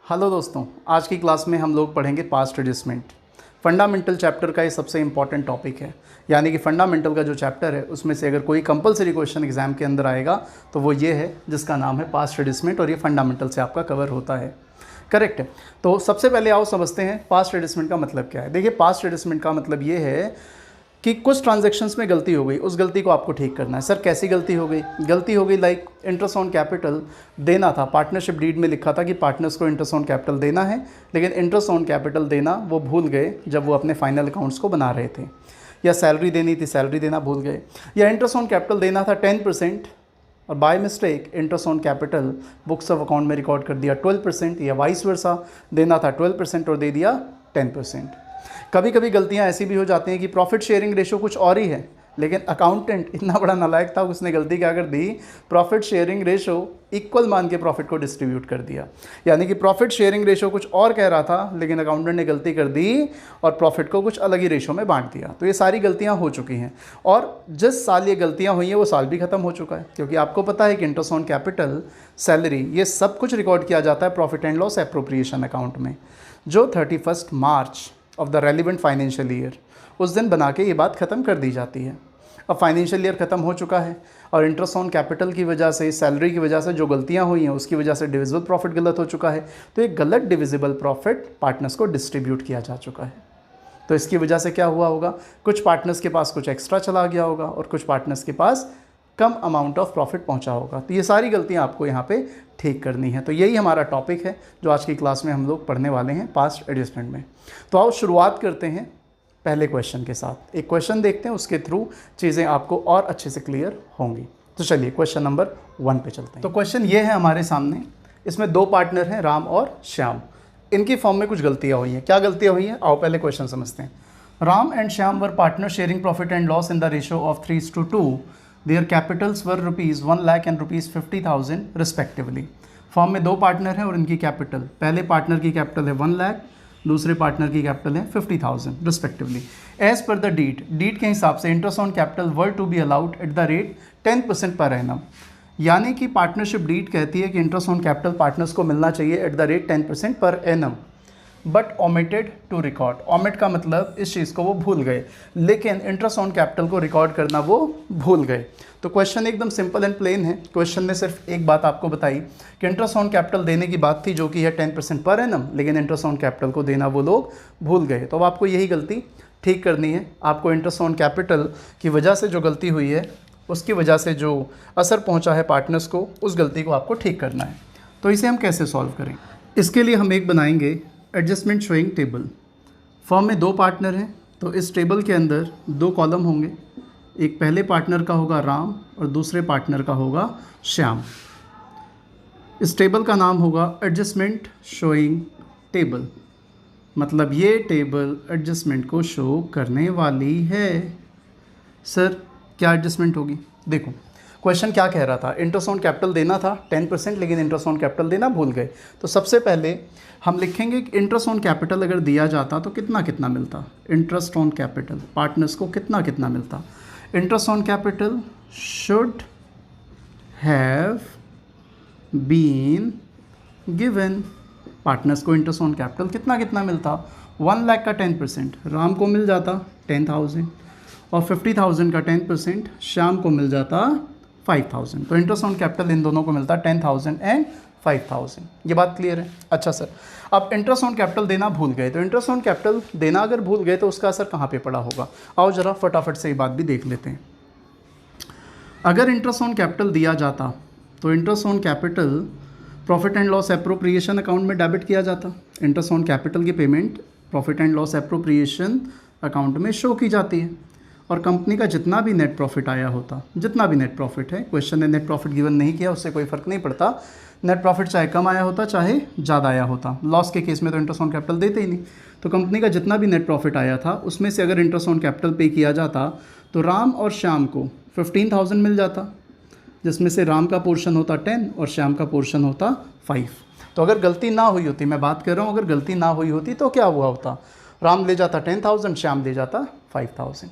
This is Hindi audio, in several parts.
हेलो दोस्तों, आज की क्लास में हम लोग पढ़ेंगे पास्ट एडजस्टमेंट। फंडामेंटल चैप्टर का ये सबसे इंपॉर्टेंट टॉपिक है। यानी कि फंडामेंटल का जो चैप्टर है उसमें से अगर कोई कंपलसरी क्वेश्चन एग्जाम के अंदर आएगा तो वो ये है जिसका नाम है पास्ट एडजस्टमेंट, और ये फंडामेंटल से आपका कवर होता है। करेक्ट है। तो सबसे पहले आओ समझते हैं पास्ट एडजस्टमेंट का मतलब क्या है। देखिए, पास्ट एडजस्टमेंट का मतलब ये है कि कुछ ट्रांजैक्शंस में गलती हो गई, उस गलती को आपको ठीक करना है। सर कैसी गलती हो गई? गलती हो गई लाइक इंटरेस्ट ऑन कैपिटल देना था, पार्टनरशिप डीड में लिखा था कि पार्टनर्स को इंटरेस्ट ऑन कैपिटल देना है, लेकिन इंटरेस्ट ऑन कैपिटल देना वो भूल गए जब वो अपने फाइनल अकाउंट्स को बना रहे थे। या सैलरी देनी थी, सैलरी देना भूल गए। या इंटरेस्ट ऑन कैपिटल देना था 10% और by mistake interest on capital books of account में रिकॉर्ड कर दिया 12%, या वाइस वर्सा देना था 12% और दे दिया 10%। कभी कभी गलतियां ऐसी भी हो जाती हैं कि प्रॉफिट शेयरिंग रेशो कुछ और ही है, लेकिन अकाउंटेंट इतना बड़ा नालायक था, उसने गलती क्या कर दी, प्रॉफिट शेयरिंग रेशो इक्वल मान के प्रॉफिट को डिस्ट्रीब्यूट कर दिया। यानी कि प्रॉफिट शेयरिंग रेशो कुछ और कह रहा था, लेकिन अकाउंटेंट ने गलती कर दी और प्रॉफिट को कुछ अलग ही रेशो में बांट दिया। तो ये सारी गलतियां हो चुकी हैं, और जिस साल ये गलतियां हुई हैं वो साल भी ख़त्म हो चुका है, क्योंकि आपको पता है कि इंटरेस्ट ऑन कैपिटल, सैलरी, ये सब कुछ रिकॉर्ड किया जाता है profit and loss appropriation account में, जो 31 March of the relevant financial year उस दिन बना के ये बात ख़त्म कर दी जाती है। अब फाइनेंशियल ईयर ख़त्म हो चुका है और इंटरेस्ट ऑन कैपिटल की वजह से, सैलरी की वजह से जो गलतियां हुई हैं उसकी वजह से डिविजिबल प्रॉफिट गलत हो चुका है। तो ये गलत डिविजिबल प्रॉफिट पार्टनर्स को डिस्ट्रीब्यूट किया जा चुका है। तो इसकी वजह से क्या हुआ होगा, कुछ पार्टनर्स के पास कुछ एक्स्ट्रा चला गया होगा और कुछ पार्टनर्स के पास कम अमाउंट ऑफ प्रॉफिट पहुंचा होगा। तो ये सारी गलतियां आपको यहाँ पे ठीक करनी है। तो यही हमारा टॉपिक है जो आज की क्लास में हम लोग पढ़ने वाले हैं पास्ट एडजस्टमेंट में। तो आओ शुरुआत करते हैं पहले क्वेश्चन के साथ। एक क्वेश्चन देखते हैं, उसके थ्रू चीज़ें आपको और अच्छे से क्लियर होंगी। तो चलिए क्वेश्चन नंबर 1 पे चलते हैं। तो क्वेश्चन ये है हमारे सामने, इसमें दो पार्टनर हैं, राम और श्याम। इनकी फॉर्म में कुछ गलतियाँ हुई हैं। क्या गलतियाँ हुई हैं, आओ पहले क्वेश्चन समझते हैं। Ram and Shyam were partner sharing profit and loss in the ratio of 3:2। There Capitals were ₹1 lakh and ₹50,000 respectively. Form में दो पार्टनर हैं और इनकी कैपिटल, पहले पार्टनर की कैपिटल है 1 लाख, दूसरे पार्टनर की कैपिटल है 50,000 respectively. As per the deed के हिसाब से interest on capital were to be allowed at the rate 10% per annum. यानी कि पार्टनरशिप डीड कहती है कि इंटरेस्ट ऑन कैपिटल पार्टनर्स को मिलना चाहिए eight the rate 10% per annum, but omitted to record. Omit का मतलब इस चीज़ को वो भूल गए, लेकिन इंटरेस्ट ऑन कैपिटल को रिकॉर्ड करना वो भूल गए। तो क्वेश्चन एकदम सिंपल एंड प्लेन है। क्वेश्चन ने सिर्फ एक बात आपको बताई कि इंटरेस्ट ऑन कैपिटल देने की बात थी जो कि है 10% पर एनम, लेकिन इंटरेस्ट ऑन कैपिटल को देना वो लोग भूल गए। तो अब आपको यही गलती ठीक करनी है। आपको इंटरेस्ट ऑन कैपिटल की वजह से जो गलती हुई है, उसकी वजह से जो असर पहुँचा है पार्टनर्स को, उस गलती को आपको ठीक करना है। तो इसे हम कैसे सॉल्व करें? इसके लिए हम एक बनाएंगे एडजस्टमेंट शोइंग टेबल। फॉर्म में दो पार्टनर हैं, तो इस टेबल के अंदर दो कॉलम होंगे। एक पहले पार्टनर का होगा राम और दूसरे पार्टनर का होगा श्याम। इस टेबल का नाम होगा एडजस्टमेंट शोइंग टेबल। मतलब ये टेबल एडजस्टमेंट को शो करने वाली है। सर क्या एडजस्टमेंट होगी? देखो क्वेश्चन क्या कह रहा था, इंटरेस्ट ऑन कैपिटल देना था 10%, लेकिन इंटरेस्ट ऑन कैपिटल देना भूल गए। तो सबसे पहले हम लिखेंगे कि इंटरेस्ट ऑन कैपिटल अगर दिया जाता तो कितना कितना मिलता। इंटरेस्ट ऑन कैपिटल पार्टनर्स को कितना कितना मिलता। Interest on capital should have been given. Partners को इंटरेस्ट ऑन कैपिटल कितना कितना मिलता। 1 लाख का 10% राम को मिल जाता 10,000, और 50,000 का 10% श्याम को मिल जाता 5,000। तो इंटरेस्ट ऑन कैपिटल इन दोनों को मिलता 10,000 एंड 5,000। ये बात क्लियर है? अच्छा सर, अब इंटरेस्ट ऑन कैपिटल देना भूल गए, तो इंटरेस्ट ऑन कैपिटल देना अगर भूल गए तो उसका असर कहाँ पे पड़ा होगा? आओ जरा फटाफट से ये बात भी देख लेते हैं। अगर इंटरेस्ट ऑन कैपिटल दिया जाता तो interest on capital profit and loss appropriation account में डेबिट किया जाता। इंटरेस्ट ऑन कैपिटल की payment profit and loss appropriation account में शो की जाती है, और कंपनी का जितना भी नेट प्रॉफिट आया होता, जितना भी नेट प्रॉफिट है, क्वेश्चन ने नेट प्रॉफिट गिवन नहीं किया, उससे कोई फ़र्क नहीं पड़ता। नेट प्रॉफिट चाहे कम आया होता चाहे ज़्यादा आया होता, लॉस के केस में तो इंटरेस्ट ऑन कैपिटल देते ही नहीं। तो कंपनी का जितना भी नेट प्रॉफिट आया था उसमें से अगर इंटरेस्ट ऑन कैपिटल पे किया जाता तो राम और श्याम को 15,000 मिल जाता, जिसमें से राम का पोर्शन होता 10 और श्याम का पोर्शन होता 5। तो अगर गलती ना हुई होती, मैं बात कर रहा हूँ, अगर गलती ना हुई होती तो क्या हुआ होता, राम ले जाता 10,000, श्याम ले जाता 5,000।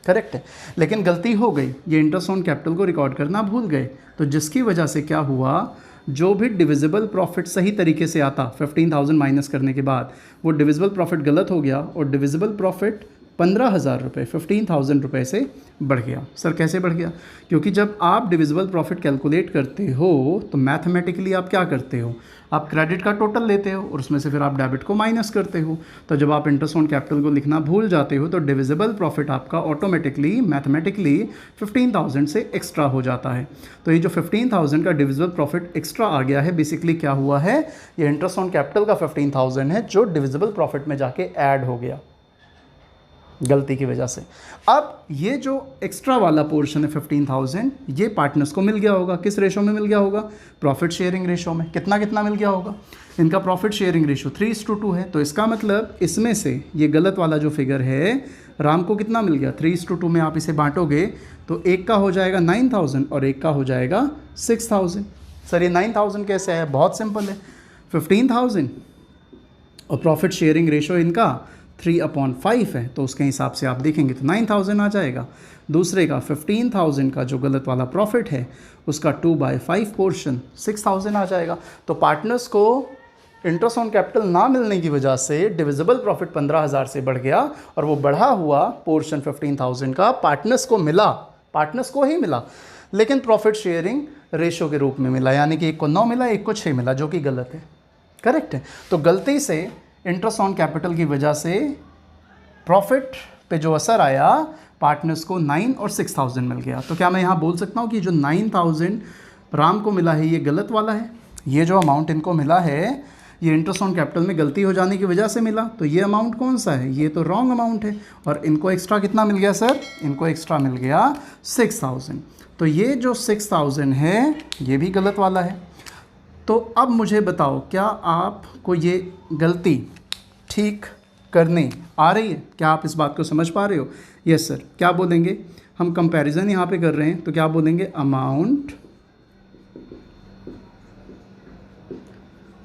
करेक्ट है, लेकिन गलती हो गई, ये इंटरेस्ट ऑन कैपिटल को रिकॉर्ड करना भूल गए, तो जिसकी वजह से क्या हुआ, जो भी डिविजिबल प्रॉफिट सही तरीके से आता 15,000 माइनस करने के बाद, वो डिविजिबल प्रॉफिट गलत हो गया और डिविजिबल प्रॉफिट 15,000 रुपये 15,000 रुपये से बढ़ गया। सर कैसे बढ़ गया? क्योंकि जब आप डिविजिबल प्रॉफिट कैलकुलेट करते हो तो मैथमेटिकली आप क्या करते हो, आप क्रेडिट का टोटल लेते हो और उसमें से फिर आप डेबिट को माइनस करते हो। तो जब आप इंटरेस्ट ऑन कैपिटल को लिखना भूल जाते हो तो डिविजिबल प्रॉफिट आपका ऑटोमेटिकली मैथमेटिकली 15,000 से एक्स्ट्रा हो जाता है। तो ये जो 15,000 का डिविजिबल प्रॉफिट एक्स्ट्रा आ गया है, बेसिकली क्या हुआ है, ये इंटरेस्ट ऑन कैपिटल का 15,000 है जो डिविजिबल प्रॉफिट में जाके ऐड हो गया गलती की वजह से। अब ये जो एक्स्ट्रा वाला पोर्शन है 15,000, ये पार्टनर्स को मिल गया होगा। किस रेशो में मिल गया होगा? प्रॉफिट शेयरिंग रेशो में। कितना कितना मिल गया होगा? इनका प्रॉफिट शेयरिंग रेशो 3:2 है। तो इसका मतलब इसमें से ये गलत वाला जो फिगर है, राम को कितना मिल गया? 3:2 में आप इसे बांटोगे तो एक का हो जाएगा 9,000 और एक का हो जाएगा 6,000। सर ये 9,000 कैसे है? बहुत सिंपल है, 15,000 और प्रॉफिट शेयरिंग रेशो इनका 3/5 है, तो उसके हिसाब से आप देखेंगे तो 9,000 आ जाएगा। दूसरे का 15,000 का जो गलत वाला प्रॉफिट है उसका 2/5 पोर्शन 6,000 आ जाएगा। तो पार्टनर्स को इंटरेस्ट ऑन कैपिटल ना मिलने की वजह से डिविजिबल प्रॉफिट 15,000 से बढ़ गया और वो बढ़ा हुआ पोर्शन 15,000 का पार्टनर्स को मिला, पार्टनर्स को ही मिला, लेकिन प्रॉफिट शेयरिंग रेशो के रूप में मिला, यानी कि एक को 9 मिला, एक को 6 मिला, जो कि गलत है। करेक्ट है। तो गलती से इंटरेस्ट ऑन कैपिटल की वजह से प्रॉफिट पे जो असर आया, पार्टनर्स को 9 और 6,000 मिल गया। तो क्या मैं यहाँ बोल सकता हूँ कि जो 9,000 राम को मिला है ये गलत वाला है? ये जो अमाउंट इनको मिला है ये इंटरेस्ट ऑन कैपिटल में गलती हो जाने की वजह से मिला, तो ये अमाउंट कौन सा है? ये तो रॉन्ग अमाउंट है। और इनको एक्स्ट्रा कितना मिल गया सर? इनको एक्स्ट्रा मिल गया 6,000। तो ये जो 6,000 है ये भी गलत वाला है। तो अब मुझे बताओ, क्या आपको ये गलती ठीक करने आ रही है? क्या आप इस बात को समझ पा रहे हो? Yes sir. क्या बोलेंगे? हम कंपैरिजन यहाँ पे कर रहे हैं तो क्या बोलेंगे? अमाउंट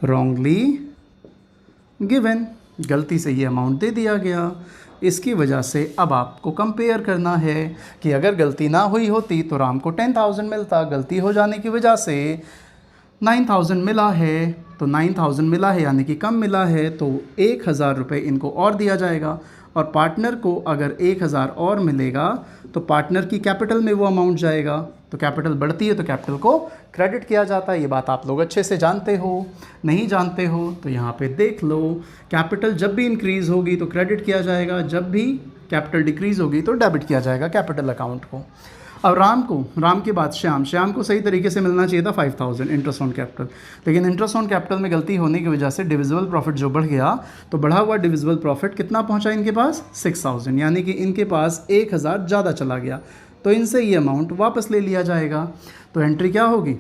रॉन्गली गिवन, गलती से ये अमाउंट दे दिया गया। इसकी वजह से अब आपको कंपेयर करना है कि अगर गलती ना हुई होती तो राम को 10,000 मिलता, गलती हो जाने की वजह से 9,000 मिला है। तो 9,000 मिला है यानी कि कम मिला है, तो 1,000 रुपये इनको और दिया जाएगा। और पार्टनर को अगर 1,000 और मिलेगा तो पार्टनर की कैपिटल में वो अमाउंट जाएगा। तो कैपिटल बढ़ती है तो कैपिटल को क्रेडिट किया जाता है। ये बात आप लोग अच्छे से जानते हो। नहीं जानते हो तो यहाँ पे देख लो, कैपिटल जब भी इंक्रीज़ होगी तो क्रेडिट किया जाएगा, जब भी कैपिटल डिक्रीज़ होगी तो डेबिट किया जाएगा कैपिटल अकाउंट को। अब राम के बाद श्याम को सही तरीके से मिलना चाहिए था 5,000 इंटरेस्ट ऑन कैपिटल, लेकिन इंटरेस्ट ऑन कैपिटल में गलती होने की वजह से डिविजिबल प्रॉफिट जो बढ़ गया, तो बढ़ा हुआ डिविजिबल प्रॉफिट कितना पहुंचा इनके पास? 6,000, यानी कि इनके पास 1,000 ज़्यादा चला गया। तो इनसे ये अमाउंट वापस ले लिया जाएगा। तो एंट्री क्या होगी?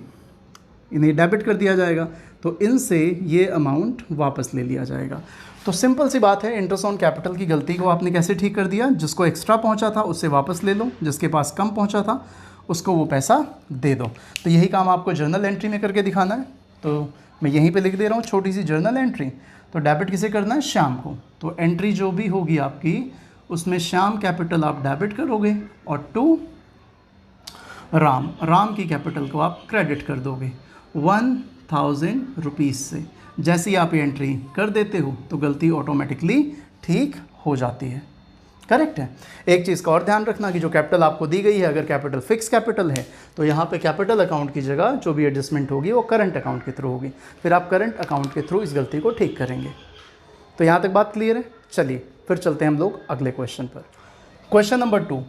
इन्हें डेबिट कर दिया जाएगा, तो इनसे ये अमाउंट वापस ले लिया जाएगा। तो सिंपल सी बात है, इंटरेस्ट ऑन कैपिटल की गलती को आपने कैसे ठीक कर दिया? जिसको एक्स्ट्रा पहुंचा था उससे वापस ले लो, जिसके पास कम पहुंचा था उसको वो पैसा दे दो। तो यही काम आपको जर्नल एंट्री में करके दिखाना है। तो मैं यहीं पे लिख दे रहा हूँ छोटी सी जर्नल एंट्री। तो डेबिट किसे करना है? श्याम को। तो एंट्री जो भी होगी आपकी उसमें श्याम कैपिटल आप डेबिट करोगे और टू राम की कैपिटल को आप क्रेडिट कर दोगे 1,000 रुपीज़ से। जैसे ही आप ये एंट्री कर देते हो तो गलती ऑटोमेटिकली ठीक हो जाती है। करेक्ट है। एक चीज़ का और ध्यान रखना कि जो कैपिटल आपको दी गई है, अगर कैपिटल फिक्स कैपिटल है तो यहाँ पे कैपिटल अकाउंट की जगह जो भी एडजस्टमेंट होगी वो करंट अकाउंट के थ्रू होगी। फिर आप करंट अकाउंट के थ्रू इस गलती को ठीक करेंगे। तो यहाँ तक बात क्लियर है? चलिए फिर चलते हैं हम लोग अगले क्वेश्चन पर। Question number 2,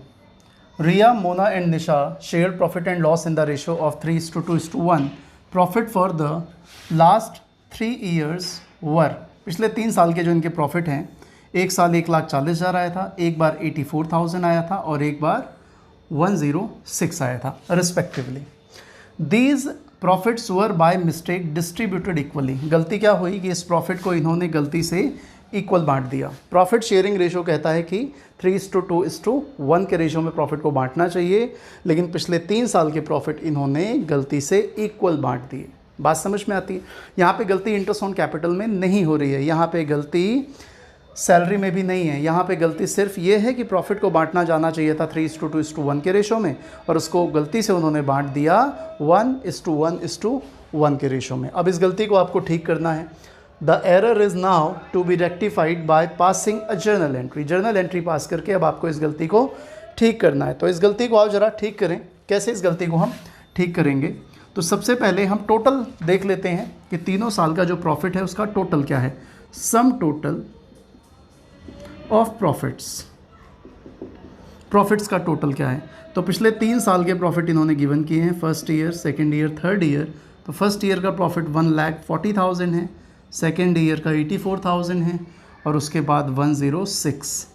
Riya, Mona and Nisha share profit and loss in the ratio of 3:2:1। Profit for the last 3 years were. पिछले 3 साल के जो इनके प्रॉफिट हैं, एक साल 1,40,000 आया था, एक बार 84,000 आया था और एक बार 106 आया था respectively. These profits were by mistake distributed equally. गलती क्या हुई कि इस प्रॉफिट को इन्होंने गलती से इक्वल बांट दिया। प्रॉफिट शेयरिंग रेशो कहता है कि 3:2:1 के रेशो में प्रॉफिट को बांटना चाहिए, लेकिन पिछले 3 साल के प्रॉफिट इन्होंने गलती से इक्वल बांट दिए। बात समझ में आती है? यहाँ पे गलती इंटरेस्ट ऑन कैपिटल में नहीं हो रही है, यहाँ पे गलती सैलरी में भी नहीं है। यहाँ पे गलती सिर्फ ये है कि प्रॉफिट को बांटना जाना चाहिए था 3:2:1 के रेशो में, और उसको गलती से उन्होंने बांट दिया 1:1:1 1 के रेशो में। अब इस गलती को आपको ठीक करना है। The error is now to be rectified by passing a journal entry. Journal entry pass करके अब आपको इस गलती को ठीक करना है। तो इस गलती को आप ज़रा ठीक करें। कैसे इस गलती को हम ठीक करेंगे? तो सबसे पहले हम टोटल देख लेते हैं कि तीनों साल का जो प्रॉफिट है उसका टोटल क्या है। सम टोटल ऑफ प्रॉफिट्स का टोटल क्या है। तो पिछले 3 साल के प्रॉफिट इन्होंने गिवन किए हैं, first year, second year, third year. तो फर्स्ट ईयर का प्रॉफिट 1,40,000 है, सेकेंड ईयर का 84,000 है और उसके बाद 106।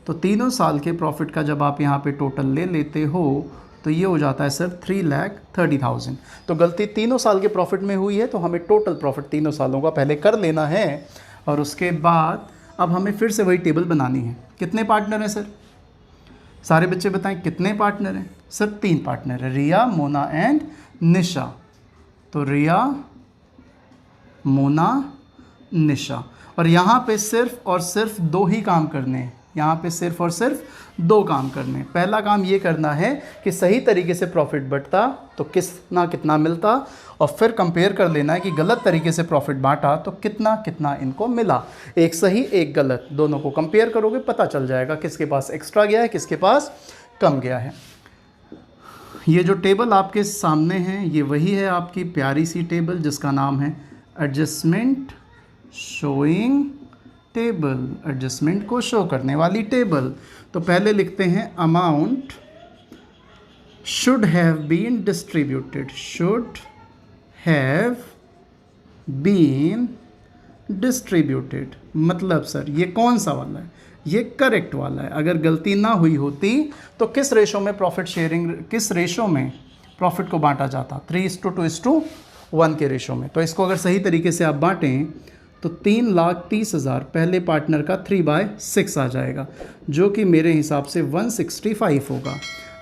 तो तीनों साल के प्रॉफिट का जब आप यहाँ पे टोटल ले लेते हो तो ये हो जाता है सर 3,30,000। तो गलती तीनों साल के प्रॉफिट में हुई है, तो हमें टोटल प्रॉफिट तीनों सालों का पहले कर लेना है और उसके बाद अब हमें फिर से वही टेबल बनानी है। कितने पार्टनर हैं सर? सारे बच्चे बताएं कितने पार्टनर हैं? सर 3 पार्टनर है, रिया, मोना एंड निशा। तो रिया, मोना, निशा। और यहाँ पे सिर्फ और सिर्फ 2 ही काम करने हैं। यहाँ पे सिर्फ और सिर्फ 2 काम करने हैं। पहला काम ये करना है कि सही तरीके से प्रॉफिट बंटता तो कितना कितना मिलता, और फिर कंपेयर कर लेना है कि गलत तरीके से प्रॉफिट बांटा तो कितना कितना इनको मिला। एक सही एक गलत, दोनों को कंपेयर करोगे पता चल जाएगा किसके पास एक्स्ट्रा गया है, किसके पास कम गया है। ये जो टेबल आपके सामने है ये वही है आपकी प्यारी सी टेबल जिसका नाम है एडजस्टमेंट शोइंग टेबल, एडजस्टमेंट को शो करने वाली टेबल। तो पहले लिखते हैं amount should have been distributed, should have been distributed. मतलब सर ये कौन सा वाला है? ये करेक्ट वाला है। अगर गलती ना हुई होती तो किस रेशो में प्रॉफिट शेयरिंग, किस रेशो में प्रॉफिट को बांटा जाता? 3:2:1 के रेशो में। तो इसको अगर सही तरीके से आप बांटें तो 3,30,000 पहले पार्टनर का 3/6 आ जाएगा, जो कि मेरे हिसाब से 165 होगा।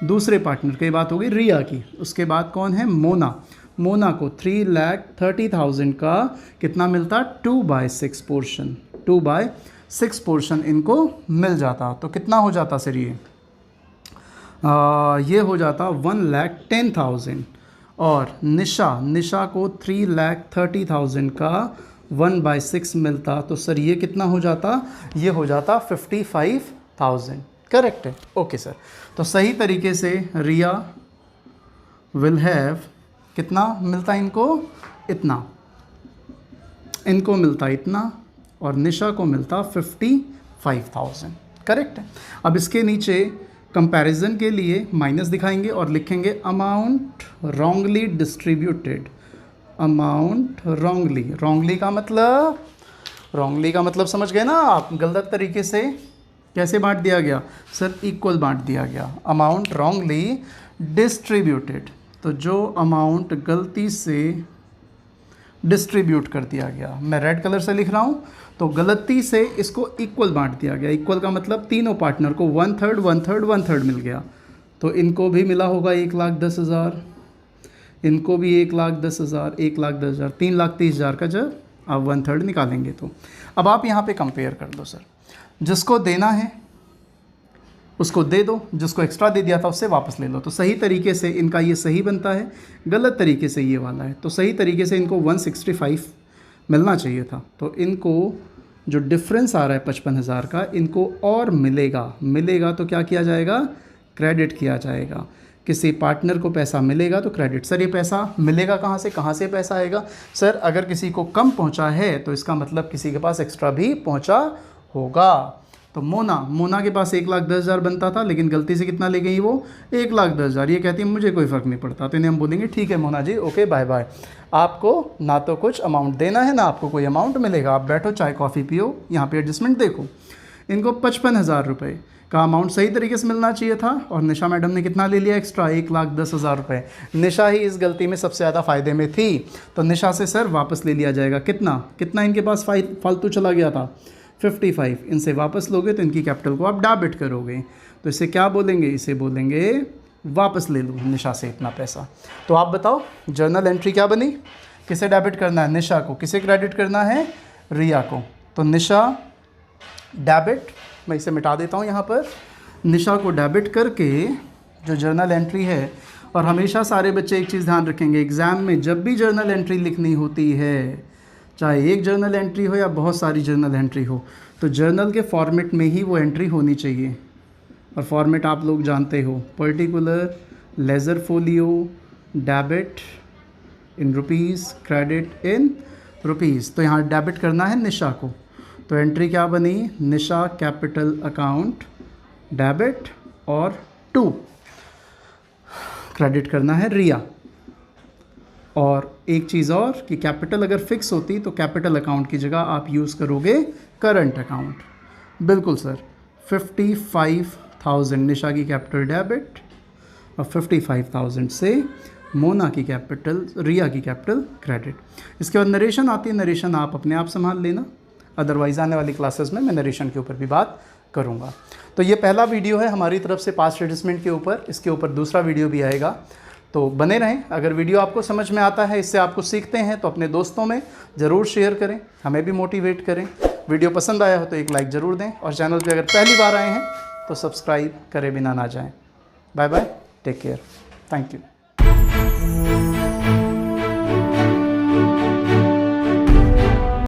दूसरे पार्टनर की बात होगी रिया की। उसके बाद कौन है? मोना। मोना को 3,30,000 का कितना मिलता? 2/6 पोर्शन, 2/6 पोर्शन इनको मिल जाता। तो कितना हो जाता सर ये हो जाता 1,10,000। और निशा को 3,30,000 का 1/6 मिलता। तो सर ये कितना हो जाता? ये हो जाता 55,000। करेक्ट है? Okay sir. तो सही तरीके से रिया विल हैव कितना मिलता इनको? इतना, इनको मिलता इतना, और निशा को मिलता 55,000। करेक्ट है। अब इसके नीचे कंपैरिजन के लिए माइनस दिखाएंगे और लिखेंगे amount wrongly distributed. Amount wrongly, wrongly का मतलब समझ गए ना आप? गलत तरीके से कैसे बांट दिया गया सर? इक्वल बांट दिया गया। अमाउंट रॉन्गली डिस्ट्रीब्यूटेड, तो जो अमाउंट गलती से डिस्ट्रीब्यूट कर दिया गया, मैं रेड कलर से लिख रहा हूँ, तो गलती से इसको इक्वल बांट दिया गया। इक्वल का मतलब तीनों पार्टनर को 1/3 1/3 1/3 मिल गया। तो इनको भी मिला होगा 1,10,000, इनको भी 1,10,000, 1,10,000, 3,30,000 का जब आप 1/3 निकालेंगे तो अब आप यहाँ पे कंपेयर कर लो सर। जिसको देना है उसको दे दो, जिसको एक्स्ट्रा दे दिया था उससे वापस ले लो। तो सही तरीके से इनका ये सही बनता है, गलत तरीके से ये वाला है। तो सही तरीके से इनको 165 मिलना चाहिए था। तो इनको जो डिफरेंस आ रहा है 55,000 का, इनको और मिलेगा तो क्या किया जाएगा? क्रेडिट किया जाएगा। किसी पार्टनर को पैसा मिलेगा तो क्रेडिट। सर ये पैसा मिलेगा कहाँ से पैसा आएगा? सर अगर किसी को कम पहुँचा है तो इसका मतलब किसी के पास एक्स्ट्रा भी पहुँचा होगा। तो मोना के पास 1,10,000 बनता था, लेकिन गलती से कितना ले गई वो? 1,10,000। ये कहती है मुझे कोई फ़र्क नहीं पड़ता। तो इन्हें हम बोलेंगे ठीक है Mona ji, okay bye bye. आपको ना तो कुछ अमाउंट देना है ना आपको कोई अमाउंट मिलेगा। आप बैठो, चाय कॉफ़ी पियो, यहाँ पे एडजस्टमेंट देखो। इनको 55,000 रुपये का अमाउंट सही तरीके से मिलना चाहिए था, और निशा मैडम ने कितना ले लिया एक्स्ट्रा? 1,10,000 रुपये। निशा ही इस गलती में सबसे ज़्यादा फ़ायदे में थी, तो निशा से सर वापस ले लिया जाएगा। कितना इनके पास फालतू चला गया था? 55। इनसे वापस लोगे तो इनकी कैपिटल को आप डेबिट करोगे, तो इसे क्या बोलेंगे? इसे बोलेंगे वापस ले लो निशा से इतना पैसा। तो आप बताओ जर्नल एंट्री क्या बनी? किसे डेबिट करना है? निशा को। किसे क्रेडिट करना है? रिया को। तो निशा डेबिट, मैं इसे मिटा देता हूँ यहाँ पर। निशा को डेबिट करके जो जर्नल एंट्री है और हमेशा सारे बच्चे एक चीज़ ध्यान रखेंगे, एग्ज़ाम में जब भी जर्नल एंट्री लिखनी होती है, चाहे एक जर्नल एंट्री हो या बहुत सारी जर्नल एंट्री हो, तो जर्नल के फॉर्मेट में ही वो एंट्री होनी चाहिए। और फॉर्मेट आप लोग जानते हो, particular, laser folio, debit in rupees, credit in rupees. तो यहाँ डेबिट करना है निशा को, तो एंट्री क्या बनी, निशा कैपिटल अकाउंट डेबिट, और 2 क्रेडिट करना है रिया। और एक चीज़ और कि कैपिटल अगर फिक्स होती तो कैपिटल अकाउंट की जगह आप यूज़ करोगे करंट अकाउंट। बिल्कुल सर, 55,000 निशा की कैपिटल डेबिट और 55,000 से मोना की कैपिटल, रिया की कैपिटल क्रेडिट। इसके बाद नरेशन आती है, नरेशन आप अपने आप संभाल लेना, अदरवाइज़ आने वाली क्लासेस में मैं नरेशन के ऊपर भी बात करूँगा। तो ये पहला वीडियो है हमारी तरफ से पास्ट एडजस्टमेंट के ऊपर, इसके ऊपर दूसरा वीडियो भी आएगा, तो बने रहें। अगर वीडियो आपको समझ में आता है, इससे आपको सीखते हैं, तो अपने दोस्तों में ज़रूर शेयर करें, हमें भी मोटिवेट करें। वीडियो पसंद आया हो तो एक लाइक ज़रूर दें, और चैनल पे अगर पहली बार आए हैं तो सब्सक्राइब करे बिना ना जाएं। Bye bye, take care, thank you.